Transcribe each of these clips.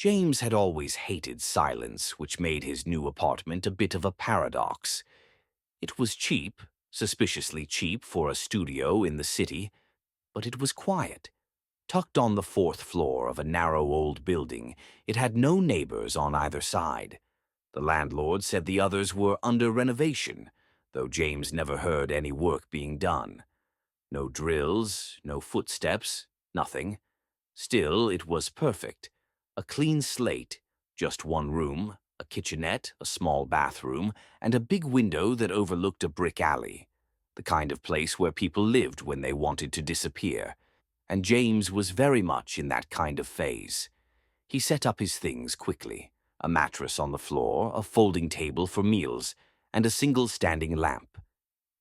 James had always hated silence, which made his new apartment a bit of a paradox. It was cheap, suspiciously cheap for a studio in the city, but it was quiet. Tucked on the fourth floor of a narrow old building, it had no neighbors on either side. The landlord said the others were under renovation, though James never heard any work being done. No drills, no footsteps, nothing. Still, it was perfect. A clean slate, just one room, a kitchenette, a small bathroom, and a big window that overlooked a brick alley. The kind of place where people lived when they wanted to disappear. And James was very much in that kind of phase. He set up his things quickly. A mattress on the floor, a folding table for meals, and a single standing lamp.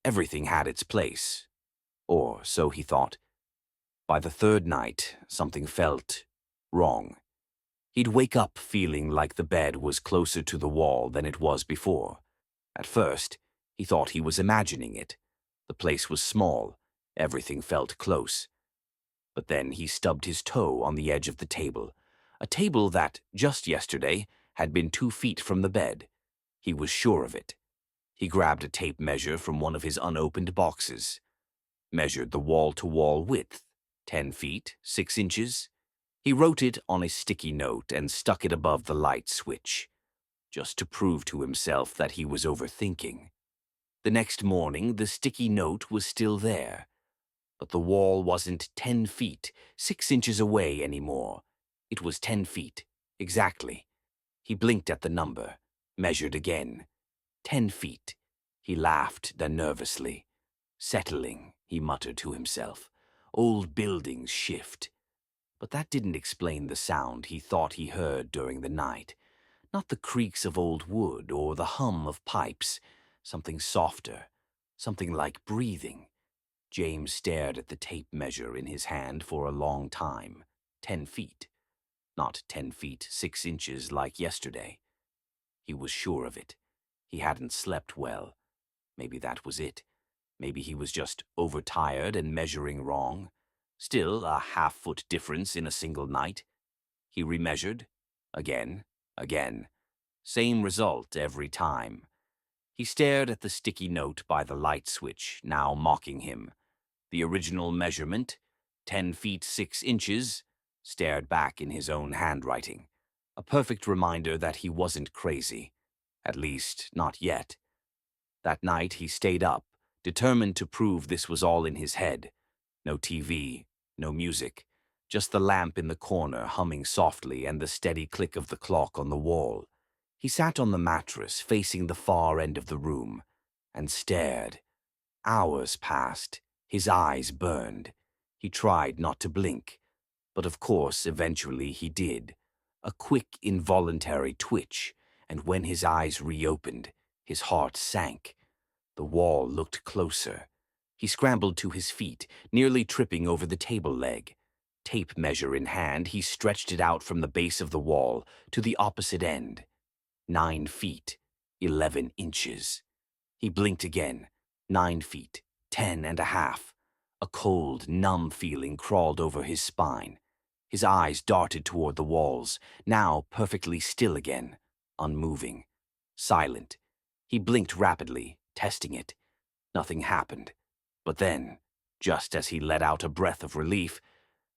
Everything had its place. Or so he thought. By the third night, something felt wrong. He'd wake up feeling like the bed was closer to the wall than it was before. At first, he thought he was imagining it. The place was small. Everything felt close. But then he stubbed his toe on the edge of the table, a table that, just yesterday, had been 2 feet from the bed. He was sure of it. He grabbed a tape measure from one of his unopened boxes, measured the wall-to-wall width, 10 feet, 6 inches. He wrote it on a sticky note and stuck it above the light switch, just to prove to himself that he was overthinking. The next morning, the sticky note was still there. But the wall wasn't 10 feet, 6 inches away anymore. It was 10 feet, exactly. He blinked at the number, measured again. 10 feet. He laughed, then nervously. Settling, he muttered to himself. Old buildings shift. But that didn't explain the sound he thought he heard during the night. Not the creaks of old wood or the hum of pipes. Something softer, something like breathing. James stared at the tape measure in his hand for a long time. 10 feet. Not 10 feet, 6 inches like yesterday. He was sure of it. He hadn't slept well. Maybe that was it. Maybe he was just overtired and measuring wrong. Still, a half-foot difference in a single night. He remeasured. Again. Same result every time. He stared at the sticky note by the light switch, now mocking him. The original measurement, 10 feet 6 inches, stared back in his own handwriting. A perfect reminder that he wasn't crazy. At least, not yet. That night he stayed up, determined to prove this was all in his head. No TV, no music, just the lamp in the corner humming softly and the steady click of the clock on the wall. He sat on the mattress facing the far end of the room and stared. Hours passed. His eyes burned. He tried not to blink, but of course, eventually he did. A quick, involuntary twitch, and when his eyes reopened, his heart sank. The wall looked closer. He scrambled to his feet, nearly tripping over the table leg. Tape measure in hand, he stretched it out from the base of the wall to the opposite end. 9 feet, 11 inches. He blinked again. 9 feet. 10.5. A cold, numb feeling crawled over his spine. His eyes darted toward the walls, now perfectly still again, unmoving, silent. He blinked rapidly, testing it. Nothing happened. But then, just as he let out a breath of relief,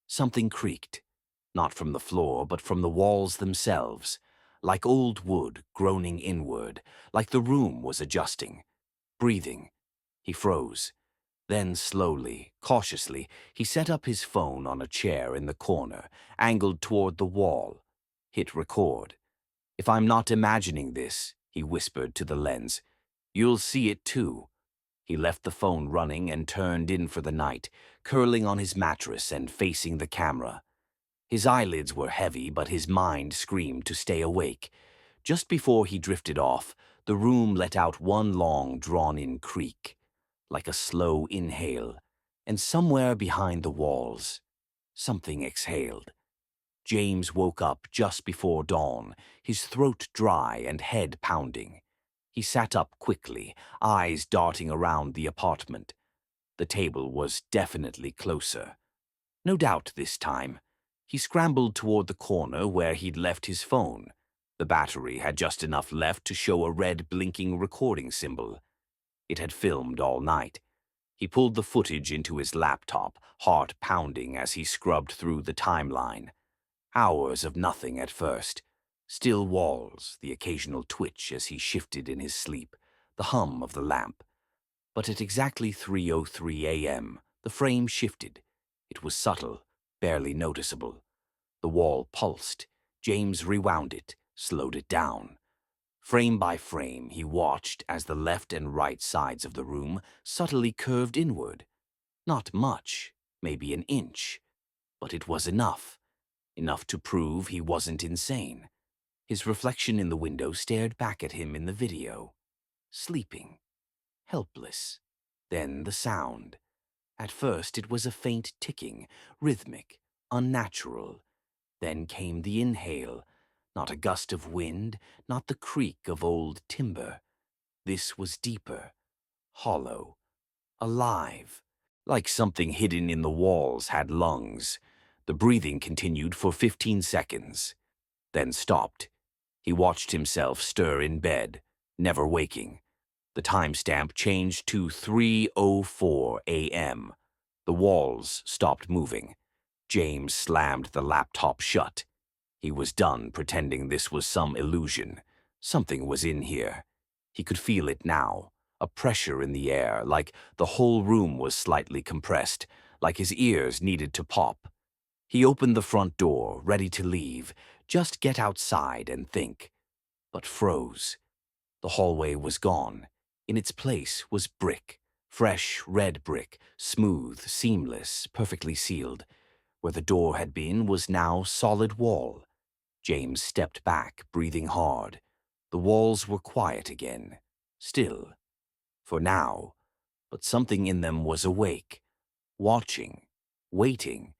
something creaked. Not from the floor, but from the walls themselves. Like old wood groaning inward, like the room was adjusting. Breathing. He froze. Then slowly, cautiously, he set up his phone on a chair in the corner, angled toward the wall. Hit record. "If I'm not imagining this," he whispered to the lens, "you'll see it too." He left the phone running and turned in for the night, curling on his mattress and facing the camera. His eyelids were heavy, but his mind screamed to stay awake. Just before he drifted off, the room let out one long, drawn-in creak, like a slow inhale, and somewhere behind the walls, something exhaled. James woke up just before dawn, his throat dry and head pounding. He sat up quickly, eyes darting around the apartment. The table was definitely closer. No doubt this time. He scrambled toward the corner where he'd left his phone. The battery had just enough left to show a red blinking recording symbol. It had filmed all night. He pulled the footage into his laptop, heart pounding as he scrubbed through the timeline. Hours of nothing at first. Still walls, the occasional twitch as he shifted in his sleep, the hum of the lamp. But at exactly 3:03 a.m., the frame shifted. It was subtle, barely noticeable. The wall pulsed. James rewound it, slowed it down. Frame by frame, he watched as the left and right sides of the room subtly curved inward. Not much, maybe an inch, but it was enough. Enough to prove he wasn't insane. His reflection in the window stared back at him in the video. Sleeping. Helpless. Then the sound. At first it was a faint ticking, rhythmic, unnatural. Then came the inhale. Not a gust of wind, not the creak of old timber. This was deeper, hollow, alive, like something hidden in the walls had lungs. The breathing continued for 15 seconds, then stopped. He watched himself stir in bed, never waking. The timestamp changed to 3:04 a.m. The walls stopped moving. James slammed the laptop shut. He was done pretending this was some illusion. Something was in here. He could feel it now, a pressure in the air, like the whole room was slightly compressed, like his ears needed to pop. He opened the front door, ready to leave, just get outside and think, but froze. The hallway was gone. In its place was brick, fresh red brick, smooth, seamless, perfectly sealed. Where the door had been was now solid wall. James stepped back, breathing hard. The walls were quiet again, still, for now, but something in them was awake, watching, waiting.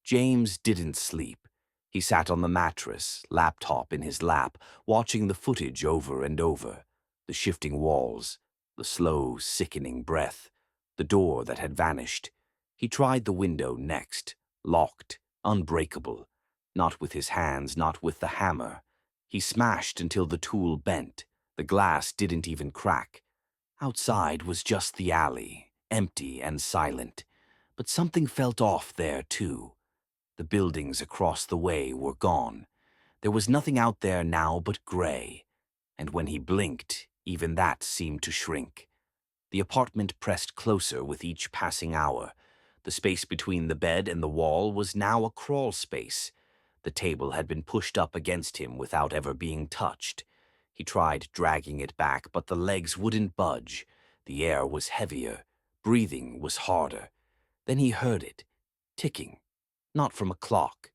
James didn't sleep. He sat on the mattress, laptop in his lap, watching the footage over and over. The shifting walls, the slow, sickening breath, the door that had vanished. He tried the window next, locked, unbreakable. Not with his hands, not with the hammer. He smashed until the tool bent. The glass didn't even crack. Outside was just the alley, empty and silent. But something felt off there, too. The buildings across the way were gone. There was nothing out there now but gray. And when he blinked, even that seemed to shrink. The apartment pressed closer with each passing hour. The space between the bed and the wall was now a crawl space. The table had been pushed up against him without ever being touched. He tried dragging it back, but the legs wouldn't budge. The air was heavier. Breathing was harder. Then he heard it, ticking. Not from a clock.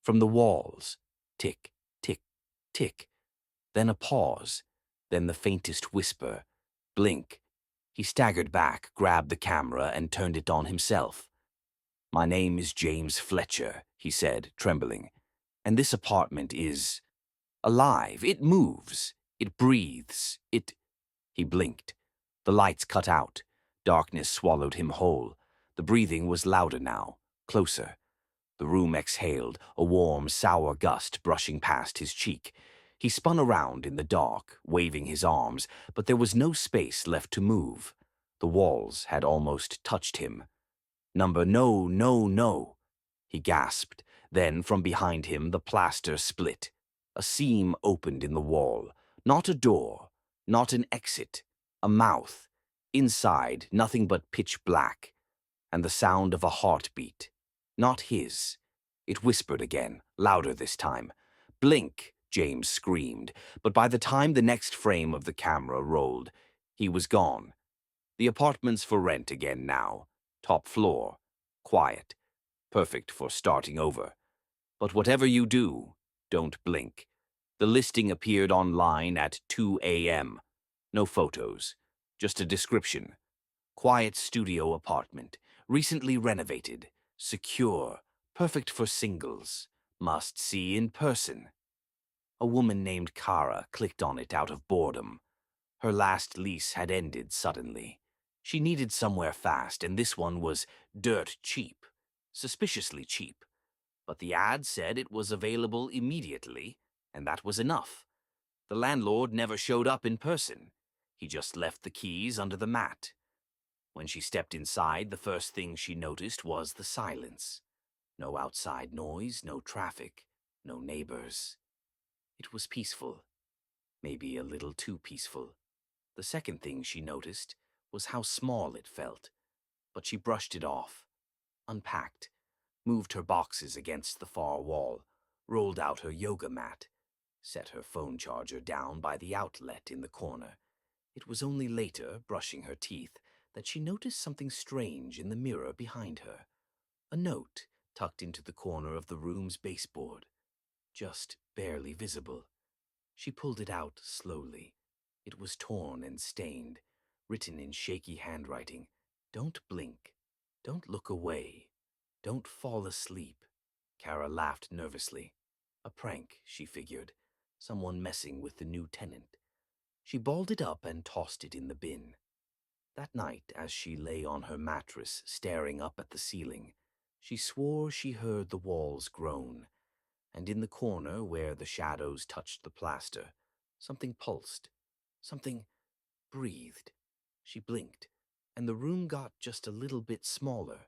From the walls. Tick, tick, tick. Then a pause. Then the faintest whisper. Blink. He staggered back, grabbed the camera, and turned it on himself. "My name is James Fletcher," he said, trembling. "And this apartment is alive. It moves. It breathes. It—" He blinked. The lights cut out. Darkness swallowed him whole. The breathing was louder now, closer. The room exhaled, a warm, sour gust brushing past his cheek. He spun around in the dark, waving his arms, but there was no space left to move. The walls had almost touched him. "Number no, no, no," he gasped. Then, from behind him, the plaster split. A seam opened in the wall. Not a door, not an exit, a mouth. Inside, nothing but pitch black. And the sound of a heartbeat. Not his. It whispered again, louder this time. "Blink," James screamed, but by the time the next frame of the camera rolled, he was gone. The apartment's for rent again now. Top floor. Quiet. Perfect for starting over. But whatever you do, don't blink. The listing appeared online at 2 a.m. No photos. Just a description. Quiet studio apartment. Recently renovated. Secure. Perfect for singles. Must see in person. A woman named Kara clicked on it out of boredom. Her last lease had ended suddenly. She needed somewhere fast, and this one was dirt cheap. Suspiciously cheap. But the ad said it was available immediately, and that was enough. The landlord never showed up in person. He just left the keys under the mat. When she stepped inside, the first thing she noticed was the silence. No outside noise, no traffic, no neighbors. It was peaceful. Maybe a little too peaceful. The second thing she noticed was how small it felt, but she brushed it off, unpacked, moved her boxes against the far wall, rolled out her yoga mat, set her phone charger down by the outlet in the corner. It was only later, brushing her teeth, that she noticed something strange in the mirror behind her. A note tucked into the corner of the room's baseboard, just barely visible. She pulled it out slowly. It was torn and stained, written in shaky handwriting. "Don't blink. Don't look away. Don't fall asleep." Kara laughed nervously. A prank, she figured. Someone messing with the new tenant. She balled it up and tossed it in the bin. That night, as she lay on her mattress staring up at the ceiling, she swore she heard the walls groan, and in the corner where the shadows touched the plaster, something pulsed, something breathed. She blinked, and the room got just a little bit smaller,